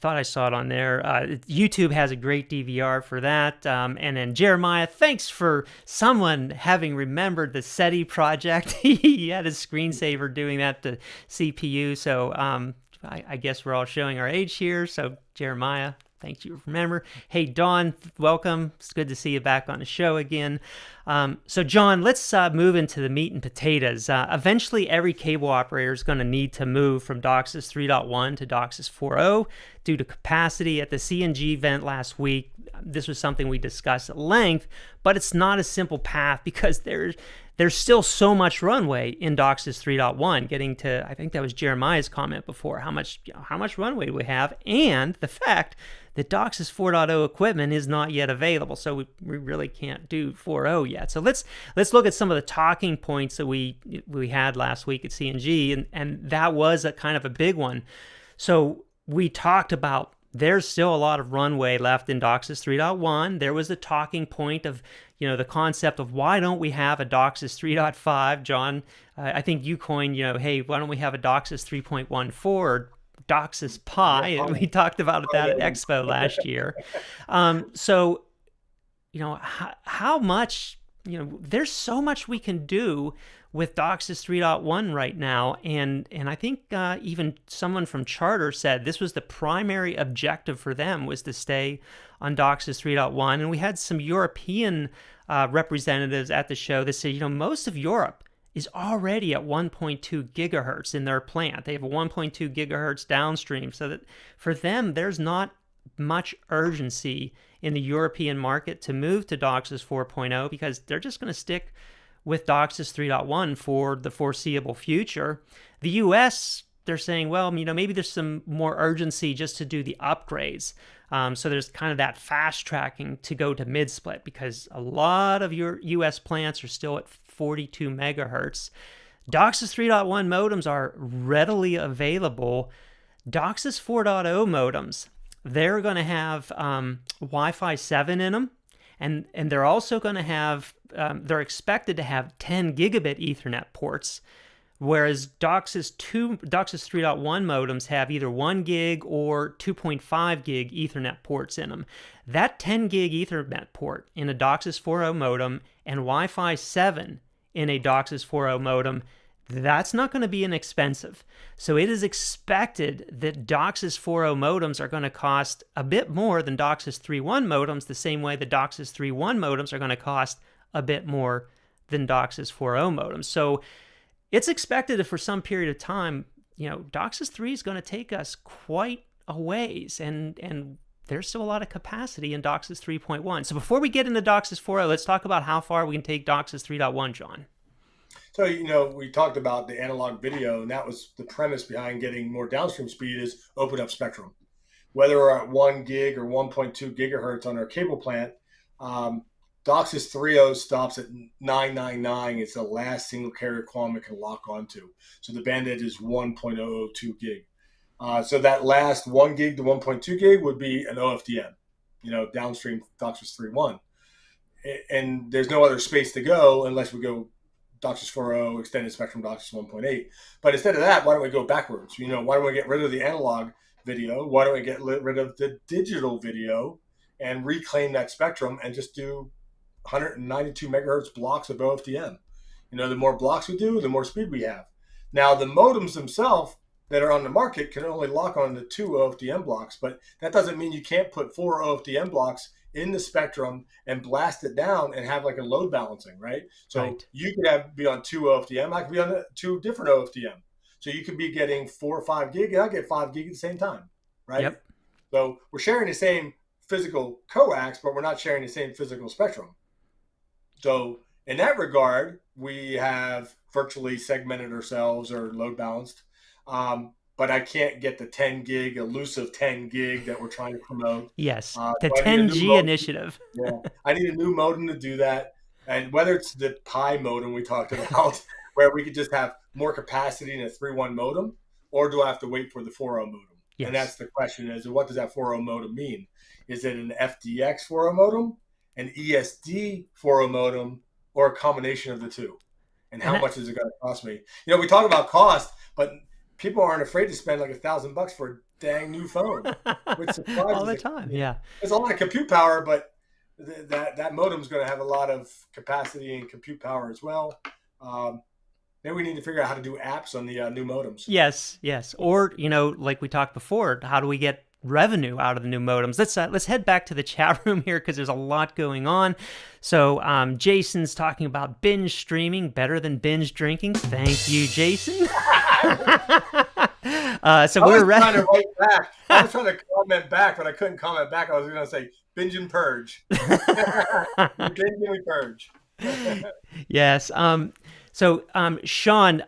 thought I saw it on there. YouTube has a great DVR for that. And then Jeremiah, thanks for someone having remembered the SETI project. He had a screensaver doing that to CPU. So I guess we're all showing our age here. So Jeremiah, thank you. Remember. Hey, Dawn, welcome. It's good to see you back on the show again. So John, let's move into the meat and potatoes. Eventually, every cable operator is going to need to move from DOCSIS 3.1 to DOCSIS 4.0 due to capacity. At the CNG event last week, this was something we discussed at length, but it's not a simple path because there's still so much runway in DOCSIS 3.1, getting to, I think that was Jeremiah's comment before, how much runway do we have, and the fact that DOCSIS 4.0 equipment is not yet available, so we really can't do 4.0 yet. So let's look at some of the talking points that we had last week at CNG, and that was a kind of a big one. So we talked about there's still a lot of runway left in DOCSIS 3.1. There was a talking point of, the concept of why don't we have a DOCSIS 3.5? John, I think you coined, hey, why don't we have a DOCSIS 3.14 or DOCSIS Pi? Yeah, we talked about that at Expo last year. So, how much, there's so much we can do with DOCSIS 3.1 right now, and I think even someone from Charter said this was the primary objective for them, was to stay on DOCSIS 3.1, and we had some European representatives at the show that said, most of Europe is already at 1.2 gigahertz in their plant. They have a 1.2 gigahertz downstream, so that for them, there's not much urgency in the European market to move to DOCSIS 4.0 because they're just going to stick with DOCSIS 3.1 for the foreseeable future. The US, they're saying, well, maybe there's some more urgency just to do the upgrades. So there's kind of that fast tracking to go to mid-split because a lot of your US plants are still at 42 megahertz. DOCSIS 3.1 modems are readily available. DOCSIS 4.0 modems, they're going to have Wi-Fi 7 in them. And they're also going to have, they're expected to have 10 gigabit Ethernet ports, whereas DOCSIS 3.1 modems have either 1 gig or 2.5 gig Ethernet ports in them. That 10 gig Ethernet port in a DOCSIS 4.0 modem and Wi-Fi 7 in a DOCSIS 4.0 modem, that's not going to be inexpensive. So it is expected that DOCSIS 4.0 modems are going to cost a bit more than DOCSIS 3.1 modems, the same way the DOCSIS 3.1 modems are going to cost a bit more than DOCSIS 4.0 modems. So it's expected that for some period of time, DOCSIS 3 is going to take us quite a ways, and there's still a lot of capacity in DOCSIS 3.1. So before we get into DOCSIS 4.0, let's talk about how far we can take DOCSIS 3.1, John. So, we talked about the analog video, and that was the premise behind getting more downstream speed is open up spectrum. Whether we're at 1 gig or 1.2 gigahertz on our cable plant, DOCSIS 3.0 stops at 999. It's the last single carrier QAM it can lock onto. So the bandwidth is 1.002 gig. So that last 1 gig to 1.2 gig would be an OFDM, downstream DOCSIS 3.1. And there's no other space to go unless we go DOCSIS 4.0, extended spectrum DOCSIS 1.8. But instead of that, why don't we go backwards? Why don't we get rid of the analog video? Why don't we get rid of the digital video and reclaim that spectrum and just do 192 megahertz blocks of OFDM? The more blocks we do, the more speed we have. Now, the modems themselves that are on the market can only lock on the 2 OFDM blocks, but that doesn't mean you can't put 4 OFDM blocks in the spectrum and blast it down and have like a load balancing, right? So right. You could be on 2 OFDM, I could be on 2 different OFDM. So you could be getting 4 or 5 gig, and I get 5 gig at the same time, right? Yep. So we're sharing the same physical coax, but we're not sharing the same physical spectrum. So in that regard, we have virtually segmented ourselves or load balanced. But I can't get the 10 gig, elusive 10 gig that we're trying to promote. Yes, the 10G initiative. Yeah, I need a new modem to do that. And whether it's the Pi modem we talked about, where we could just have more capacity in a 3.1 modem, or do I have to wait for the 4.0 modem? Yes. And that's the question is, what does that 4.0 modem mean? Is it an FDX 4.0 modem, an ESD 4.0 modem, or a combination of the two? And how much is it going to cost me? We talk about cost, but people aren't afraid to spend like $1,000 for a dang new phone, which surprises all the time. Yeah, there's a lot of compute power, but that modem is going to have a lot of capacity and compute power as well. Maybe we need to figure out how to do apps on the new modems. Yes, yes. Or, like we talked before, how do we get revenue out of the new modems? Let's head back to the chat room here because there's a lot going on. So Jason's talking about binge streaming better than binge drinking. Thank you, Jason. So we're trying to write back. I was trying to comment back, but I couldn't comment back. I was going to say binge and purge. Binge and purge. Yes. So, Sean,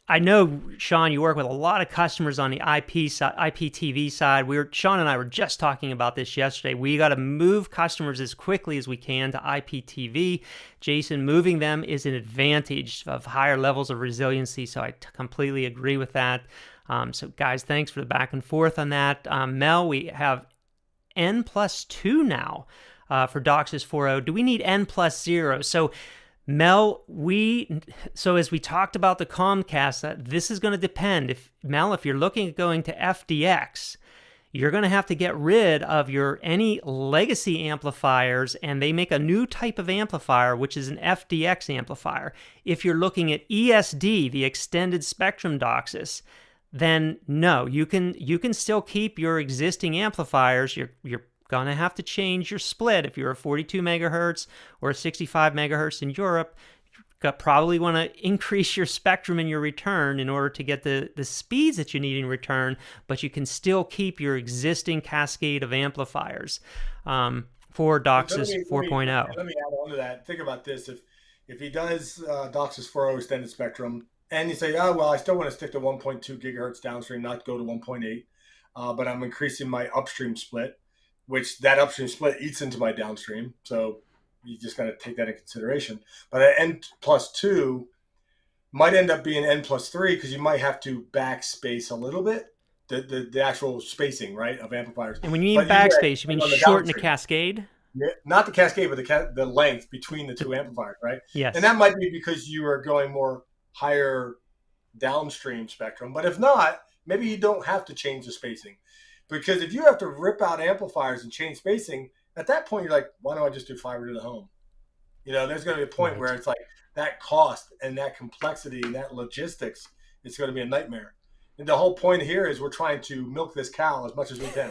I know, Sean, you work with a lot of customers on the IPTV side. Sean and I were just talking about this yesterday. We got to move customers as quickly as we can to IPTV. Jason, moving them is an advantage of higher levels of resiliency, so I completely agree with that. So, guys, thanks for the back and forth on that. Mel, we have N+2 now for DOCSIS 4.0. Do we need N+0? So, Mel, as we talked about the Comcast, this is going to depend. If you're looking at going to FDX, you're going to have to get rid of any legacy amplifiers, and they make a new type of amplifier, which is an FDX amplifier. If you're looking at ESD, the extended spectrum DOCSIS, then no, you can still keep your existing amplifiers. You're going to have to change your split. If you're a 42 megahertz or a 65 megahertz in Europe, you probably want to increase your spectrum in your return in order to get the speeds that you need in return, but you can still keep your existing cascade of amplifiers for DOCSIS 4.0. Let me add on to that. Think about this. If he does DOCSIS 4.0 extended spectrum, and you say, oh, well, I still want to stick to 1.2 gigahertz downstream, not go to 1.8, but I'm increasing my upstream split, which that upstream split eats into my downstream. So you just got to take that in consideration. But an N+2 might end up being N+3 because you might have to backspace a little bit, the actual spacing, right, of amplifiers. And when you mean backspace, you mean shorten the cascade? Yeah, not the cascade, but the length between the two amplifiers, right? Yes. And that might be because you are going more higher downstream spectrum. But if not, maybe you don't have to change the spacing. Because if you have to rip out amplifiers and change spacing, at that point, you're like, why don't I just do fiber to the home? There's going to be a point where it's like that cost and that complexity and that logistics, it's going to be a nightmare. And the whole point here is we're trying to milk this cow as much as we can.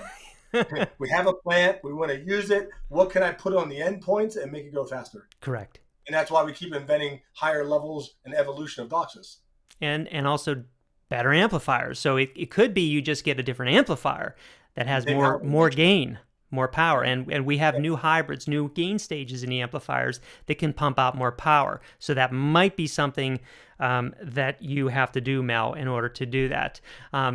We have a plant. We want to use it. What can I put on the endpoints and make it go faster? Correct. And that's why we keep inventing higher levels and evolution of DOCSIS. And also better amplifiers. So it could be you just get a different amplifier that has more gain, more power. And we have new hybrids, new gain stages in the amplifiers that can pump out more power. So that might be something that you have to do, Mel, in order to do that.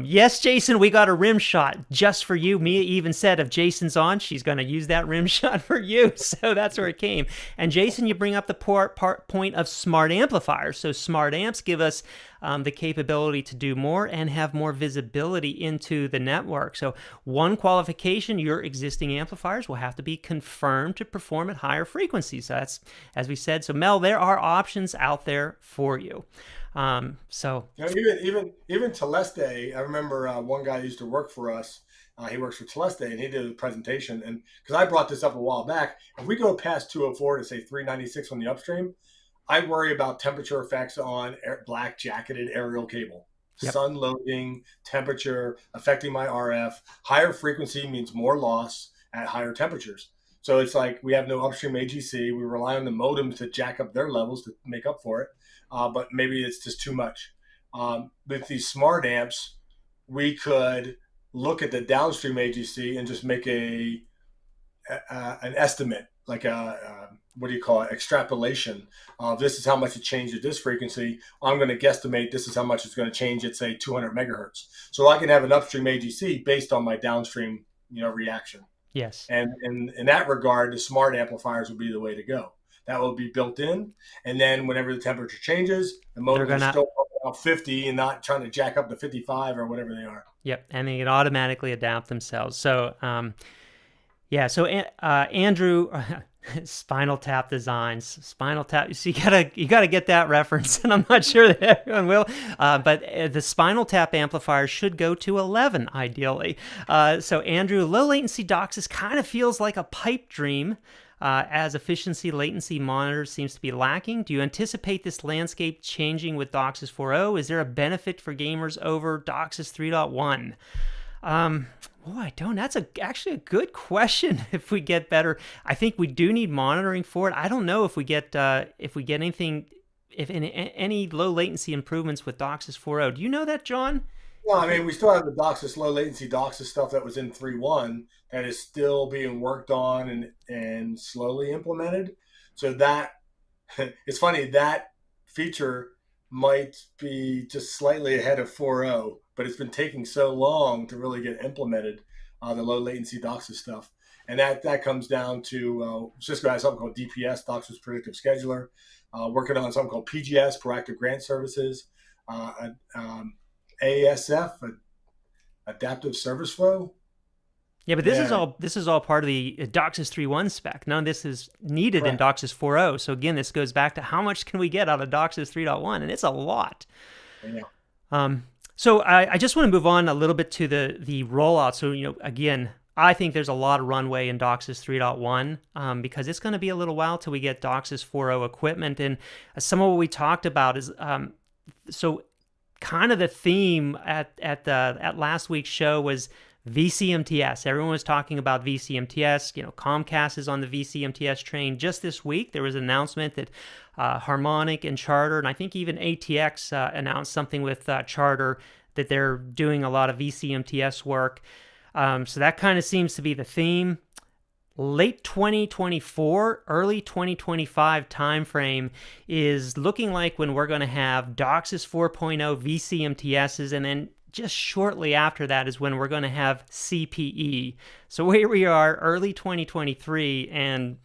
Yes, Jason, we got a rim shot just for you. Mia even said if Jason's on, she's going to use that rim shot for you. So that's where it came. And Jason, you bring up the point of smart amplifiers. So smart amps give us the capability to do more and have more visibility into the network. So one qualification, your existing amplifiers will have to be confirmed to perform at higher frequencies. So that's, as we said, so Mel, there are options out there for you. Even Teleste, I remember one guy used to work for us. He works for Teleste, and he did a presentation. And because I brought this up a while back, if we go past 204 to say 396 on the upstream, I worry about temperature effects on black jacketed aerial cable. Yep. Sun loading, temperature affecting my RF. Higher frequency means more loss at higher temperatures. So it's like we have no upstream AGC. We rely on the modems to jack up their levels to make up for it. But maybe it's just too much. With these smart amps, we could look at the downstream AGC and just make an estimate, like extrapolation. This is how much it changed at this frequency. I'm going to guesstimate this is how much it's going to change at, say, 200 megahertz. So I can have an upstream AGC based on my downstream, reaction. Yes. And in that regard, the smart amplifiers would be the way to go. That will be built in. And then whenever the temperature changes, the modem is still pumping out 50 and not trying to jack up to 55 or whatever they are. Yep. And they can automatically adapt themselves. So, So Andrew, Spinal Tap Designs, Spinal Tap. So you gotta get that reference, and I'm not sure that everyone will. But the Spinal Tap amplifier should go to 11 ideally. So Andrew, low latency DOCSIS kind of feels like a pipe dream. as efficiency latency monitor seems to be lacking. Do you anticipate this landscape changing with DOCSIS 4.0? Is there a benefit for gamers over DOCSIS 3.1? I don't. That's actually a good question. If we get better, I think we do need monitoring for it. I don't know if we get anything, if any low latency improvements with DOCSIS 4.0. Do you know that, John? Well, I mean, we still have the DOCSIS low latency DOCSIS stuff that was in 3.1 that is still being worked on and slowly implemented. So that it's funny that feature might be just slightly ahead of 4.0, but it's been taking so long to really get implemented, the low latency DOCSIS stuff. And that comes down to Cisco has something called DPS, DOCSIS Predictive Scheduler, working on something called PGS, Proactive Grant Services, ASF, Adaptive Service Flow. Yeah, but this is all part of the DOCSIS 3.1 spec. None of this is needed Correct. in DOCSIS 4.0. So again, this goes back to how much can we get out of DOCSIS 3.1, and it's a lot. Yeah. So I just want to move on a little bit to the rollout. So again, I think there's a lot of runway in DOCSIS 3.1 because it's going to be a little while till we get DOCSIS 4.0 equipment. And some of what we talked about is so kind of the theme at last week's show was vCMTS. Everyone was talking about vCMTS. Comcast is on the vCMTS train. Just this week, there was an announcement that Harmonic and Charter, and I think even ATX announced something with Charter that they're doing a lot of vCMTS work. So that kind of seems to be the theme. Late 2024, early 2025 timeframe is looking like when we're going to have DOCSIS 4.0 vCMTSs, and then just shortly after that is when we're going to have CPE. So here we are, early 2023, and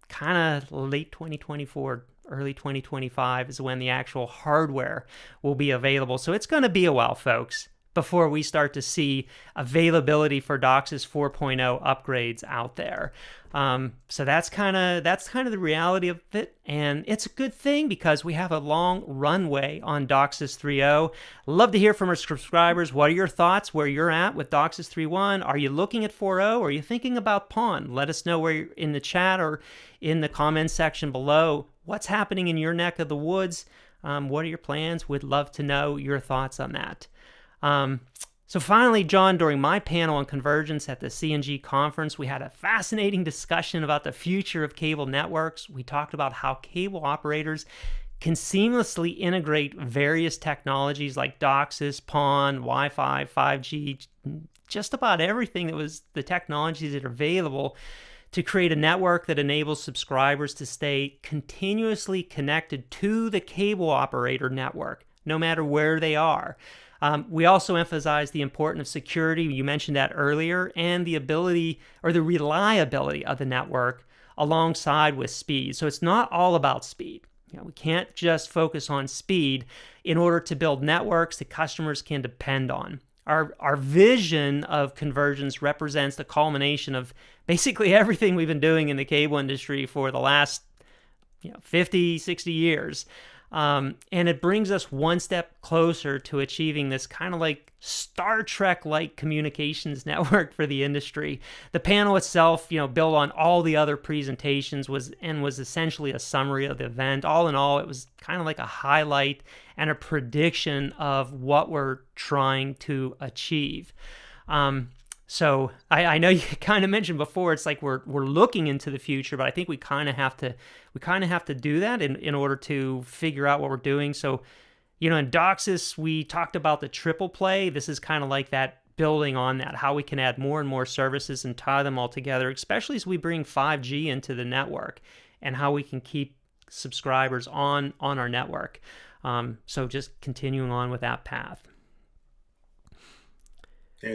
kind of late 2024, early 2025 is when the actual hardware will be available. So it's going to be a while, folks, before we start to see availability for DOCSIS 4.0 upgrades out there. So that's kind of the reality of it, and it's a good thing because we have a long runway on DOCSIS 3.0. Love to hear from our subscribers. What are your thoughts? Where you're at with DOCSIS 3.1? Are you looking at 4.0? Are you thinking about PON? Let us know where you're in the chat or in the comments section below. What's happening in your neck of the woods? What are your plans? We'd love to know your thoughts on that. So finally, John, during my panel on Convergence at the CNG conference, we had a fascinating discussion about the future of cable networks. We talked about how cable operators can seamlessly integrate various technologies like DOCSIS, PON, Wi-Fi, 5G, just about everything that was the technologies that are available to create a network that enables subscribers to stay continuously connected to the cable operator network, no matter where they are. We also emphasize the importance of security, you mentioned that earlier, and the ability or the reliability of the network alongside with speed. So it's not all about speed. We can't just focus on speed in order to build networks that customers can depend on. Our vision of Convergence represents the culmination of basically everything we've been doing in the cable industry for the last 50, 60 years. And it brings us one step closer to achieving this kind of like Star Trek-like communications network for the industry. The panel itself, built on all the other presentations, was essentially a summary of the event. All in all, it was kind of like a highlight and a prediction of what we're trying to achieve. So I know you kind of mentioned before, it's like we're looking into the future, but I think we kind of have to do that in order to figure out what we're doing. So, in DOCSIS, we talked about the triple play. This is kind of like that, building on that, how we can add more and more services and tie them all together, especially as we bring 5G into the network and how we can keep subscribers on our network. So just continuing on with that path.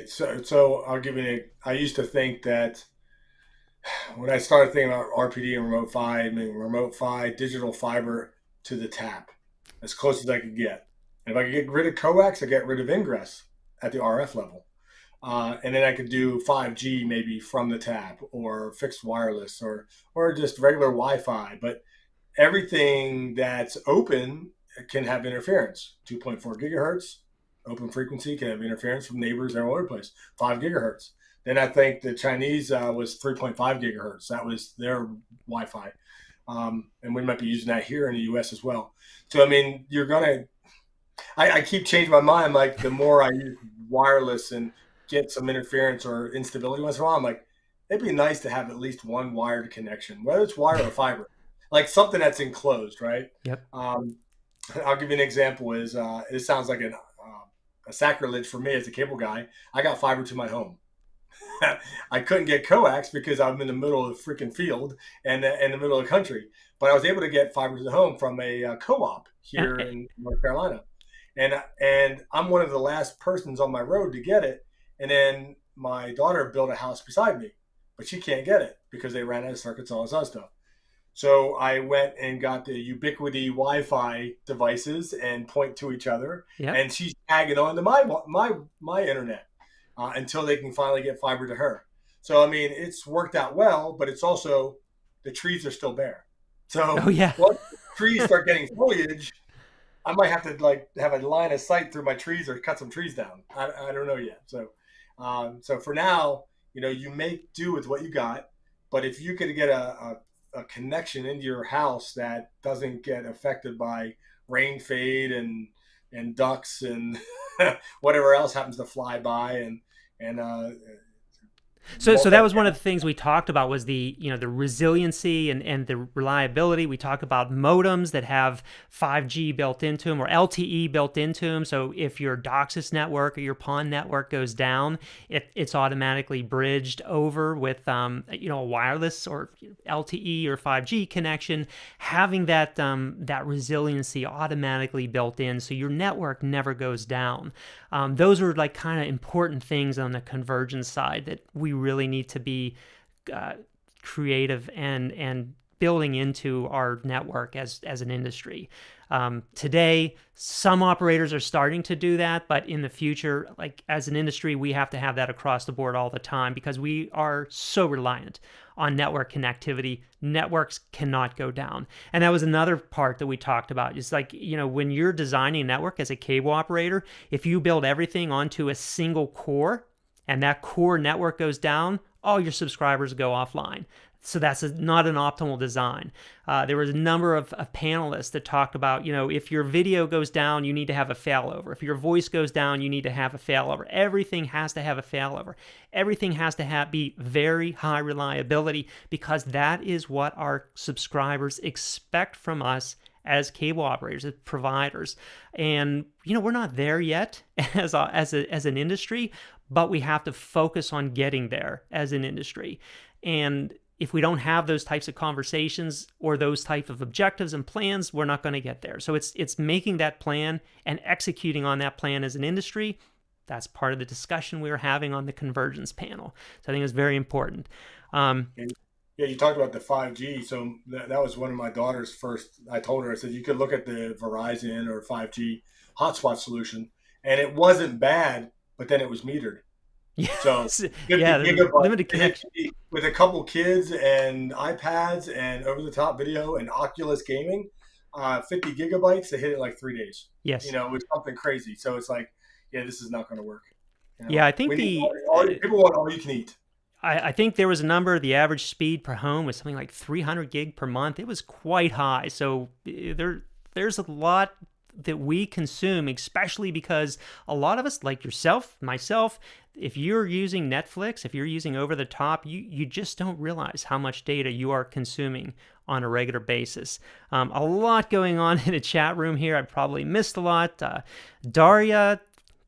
So I'll give you I used to think that when I started thinking about RPD and remote PHY, I mean remote PHY, digital fiber to the tap, as close as I could get. And if I could get rid of coax, I get rid of ingress at the RF level. And then I could do 5G maybe from the tap, or fixed wireless, or just regular Wi-Fi. But everything that's open can have interference. 2.4 gigahertz. Open frequency can have interference from neighbors all over the place. 5 gigahertz. Then I think the Chinese was 3.5 gigahertz. That was their Wi-Fi, and we might be using that here in the U.S. as well. So I mean, you're gonna. I keep changing my mind. Like the more I use wireless and get some interference or instability once in a while, I'm like, it'd be nice to have at least one wired connection, whether it's wire or fiber, like something that's enclosed, right? Yep. I'll give you an example. Is it sounds like a sacrilege for me as a cable guy. I got fiber to my home. I couldn't get coax because I'm in the middle of the freaking field and in the middle of the country. But I was able to get fiber to the home from a co-op here in North Carolina, and I'm one of the last persons on my road to get it. And then my daughter built a house beside me, but she can't get it because they ran out of circuits, all this other stuff. So I went and got the Ubiquity Wi-Fi devices and point to each other, Yep. and she's tagging on to my internet until they can finally get fiber to her. So I mean, it's worked out well, but it's also the trees are still bare. So Oh yeah. once the trees start getting foliage, I might have to like have a line of sight through my trees or cut some trees down. I don't know yet. So for now, you make do with what you got. But if you could get a connection into your house that doesn't get affected by rain fade and ducks and whatever else happens to fly by and So that was one of the things we talked about was the the resiliency and the reliability. We talked about modems that have 5G built into them or LTE built into them. So if your DOCSIS network or your PON network goes down, it's automatically bridged over with a wireless or LTE or 5G connection, having that resiliency automatically built in, so your network never goes down. Those are like kind of important things on the convergence side that we really need to be creative and building into our network as an industry. Today, some operators are starting to do that, but in the future, like as an industry, we have to have that across the board all the time because we are so reliant on network connectivity. Networks cannot go down. And that was another part that we talked about. It's like, when you're designing a network as a cable operator, if you build everything onto a single core and that core network goes down, all your subscribers go offline. So that's not an optimal design. There was a number of panelists that talked about, if your video goes down, you need to have a failover. If your voice goes down, you need to have a failover. Everything has to have a failover. Everything has to be very high reliability because that is what our subscribers expect from us as cable operators, as providers. And, we're not there yet as an industry, but we have to focus on getting there as an industry. And if we don't have those types of conversations or those type of objectives and plans, we're not going to get there. So it's making that plan and executing on that plan as an industry. That's part of the discussion we were having on the Convergence panel. So I think it's very important. Yeah, you talked about the 5G. So that was one of my daughter's first. I told her, I said, you could look at the Verizon or 5G hotspot solution. And it wasn't bad, but then it was metered. Yes. So 50 gigabytes limited connection with a couple kids and iPads and over-the-top video and Oculus gaming, 50 gigabytes, they hit it like 3 days. Yes. It was something crazy. So it's like, yeah, this is not going to work. Yeah, I think people want all you can eat. I think there was a number, the average speed per home was something like 300 gig per month. It was quite high. So there's a lot that we consume, especially because a lot of us, like yourself, myself, if you're using Netflix, if you're using over the top, you just don't realize how much data you are consuming on a regular basis. A lot going on in the chat room here. I probably missed a lot.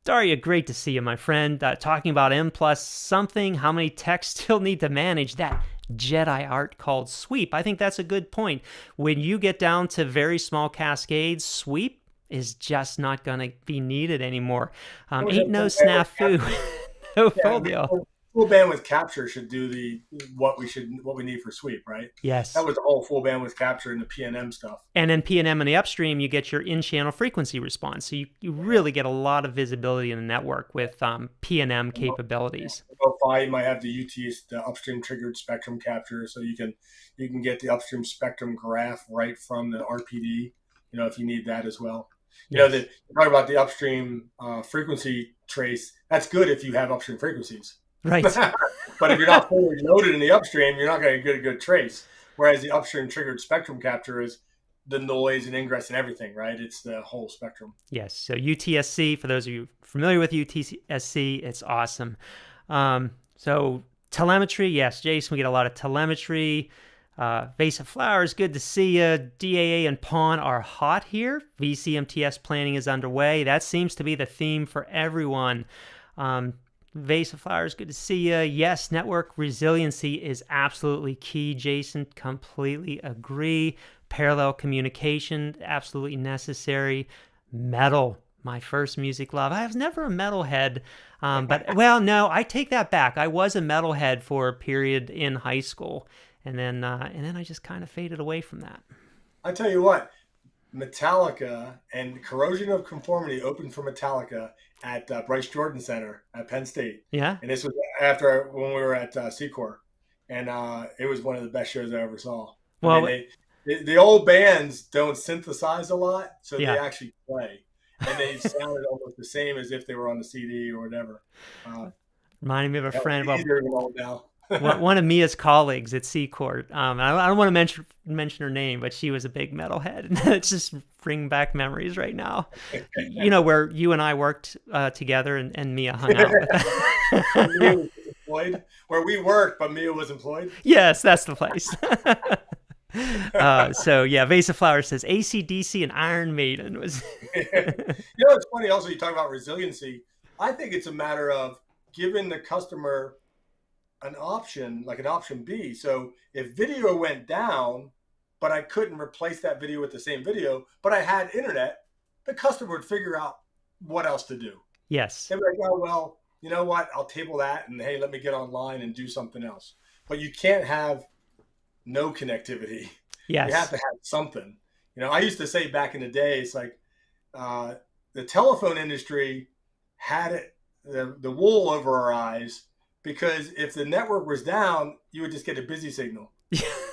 Daria, great to see you, my friend. Talking about M plus something, how many techs still need to manage that Jedi art called sweep. I think that's a good point. When you get down to very small cascades, sweep is just not going to be needed anymore. Ain't no snafu. No deal. Full bandwidth capture should do what we need for sweep, right? Yes. That was all full bandwidth capture in the PNM stuff. And then PNM in the upstream, you get your in-channel frequency response. So you really get a lot of visibility in the network with PNM capabilities. You might have the UTS, the upstream triggered spectrum capture, so you can get the upstream spectrum graph right from the RPD. If you need that as well. Yes. You talk about the upstream frequency trace. That's good if you have upstream frequencies. Right. But if you're not fully loaded in the upstream, you're not going to get a good trace. Whereas the upstream triggered spectrum capture is the noise and ingress and everything, right? It's the whole spectrum. Yes. So UTSC, for those of you familiar with UTSC, it's awesome. So telemetry, yes, Jason, we get a lot of telemetry. Vase of Flowers, good to see you. DAA and PON are hot here. VCMTS planning is underway. That seems to be the theme for everyone. Vase of Flowers, good to see you. Yes, network resiliency is absolutely key, Jason. Completely agree. Parallel communication, absolutely necessary. Metal, my first music love. I was never a metalhead, but, well, no, I take that back. I was a metalhead for a period in high school. And then I just kind of faded away from that. I tell you what, Metallica and Corrosion of Conformity opened for Metallica at Bryce Jordan Center at Penn State. Yeah. And this was after when we were at Secor. And it was one of the best shows I ever saw. Well, the old bands don't synthesize a lot, so yeah. they actually play. And they sounded almost the same as if they were on the CD or whatever. Reminding me of a friend. Now. One of Mia's colleagues at Seacourt. I don't want to mention her name, but she was a big metalhead. And it's just bringing back memories right now. You know, where you and I worked together and Mia hung out with. Mia was employed. Where we worked, but Mia was employed? Yes, that's the place. So, yeah, Vase of Flowers says AC/DC and Iron Maiden was... You know, it's funny also, you talk about resiliency. I think it's a matter of giving the customer an option, like an option B. So if video went down, but I couldn't replace that video with the same video, but I had internet, the customer would figure out what else to do. Yes. They'd be like, oh, well, you know what? I'll table that and hey, let me get online and do something else. But you can't have no connectivity. Yes. You have to have something. You know, I used to say back in the day, it's like the telephone industry had the wool over our eyes, because if the network was down, you would just get a busy signal.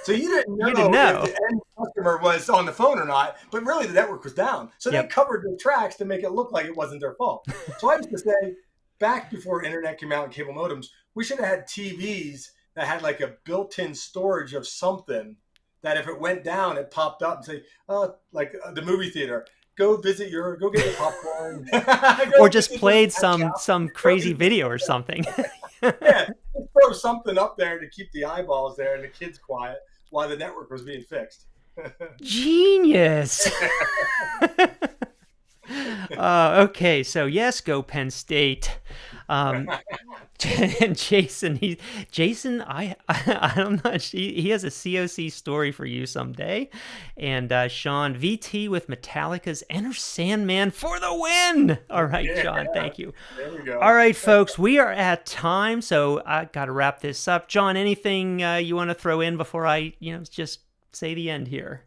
So you didn't know if the end customer was on the phone or not, but really the network was down. So they covered the tracks to make it look like it wasn't their fault. So I used to say, back before internet came out and cable modems, we should have had TVs that had like a built-in storage of something that if it went down, it popped up and say, oh, like the movie theater. Go get your popcorn. Or just played some crazy video or something. Yeah, just throw something up there to keep the eyeballs there and the kids quiet while the network was being fixed. Genius. Okay, so yes, go Penn State. And Jason, I'm not. He has a COC story for you someday. And Sean, VT with Metallica's Enter Sandman for the win. All right, yeah, Sean, thank you. There we go. All right, folks, we are at time, so I got to wrap this up. John, anything you want to throw in before I, just say the end here?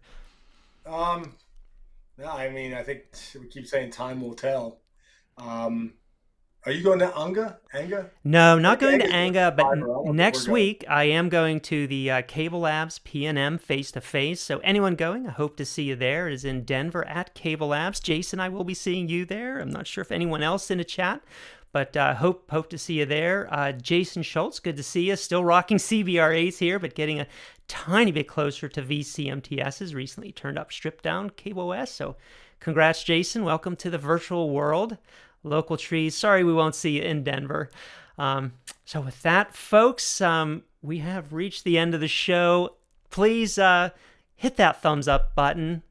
No, I mean, I think we keep saying time will tell. Are you going to Anga? No, not going to Anga, but next week I am going to the Cable Labs P&M face-to-face. So anyone going, I hope to see you there. It is in Denver at Cable Labs. Jason, I will be seeing you there. I'm not sure if anyone else in the chat, but hope to see you there. Jason Schultz, good to see you. Still rocking CBRAs here, but getting a tiny bit closer to VCMTS's. Recently turned up stripped down Cable OS. So congrats, Jason. Welcome to the virtual world. Local trees. Sorry we won't see you in Denver. So with that, folks, we have reached the end of the show. Please hit that thumbs up button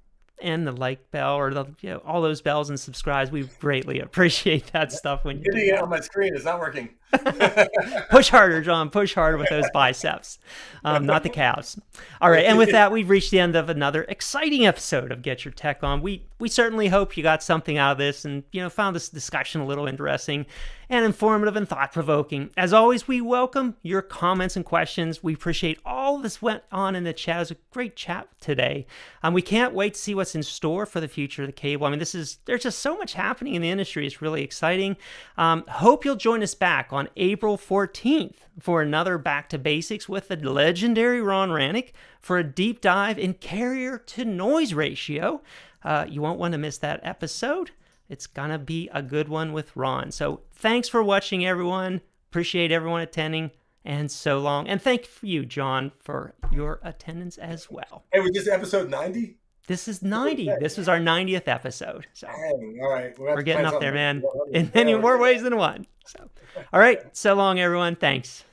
and the like bell, or all those bells and subscribes. We greatly appreciate that stuff. When you hitting it on my screen, it's not working. Push harder, John. Push harder with those biceps, not the calves. All right, and with that, we've reached the end of another exciting episode of Get Your Tech On. We certainly hope you got something out of this and found this discussion a little interesting and informative and thought-provoking. As always, we welcome your comments and questions. We appreciate all this went on in the chat. It was a great chat today. We can't wait to see what's in store for the future of the cable. I mean, there's just so much happening in the industry. It's really exciting. Hope you'll join us back on April 14th for another Back to Basics with the legendary Ron Rannick for a deep dive in carrier to noise ratio. You won't want to miss that episode. It's gonna be a good one with Ron. So thanks for watching, everyone. Appreciate everyone attending, and so long. And thank you, John, for your attendance as well. Hey, was this episode 90? This is 90. This is our 90th episode. So dang, all right. we're getting up there, man, in many more ways than one. So, all right. So long, everyone. Thanks.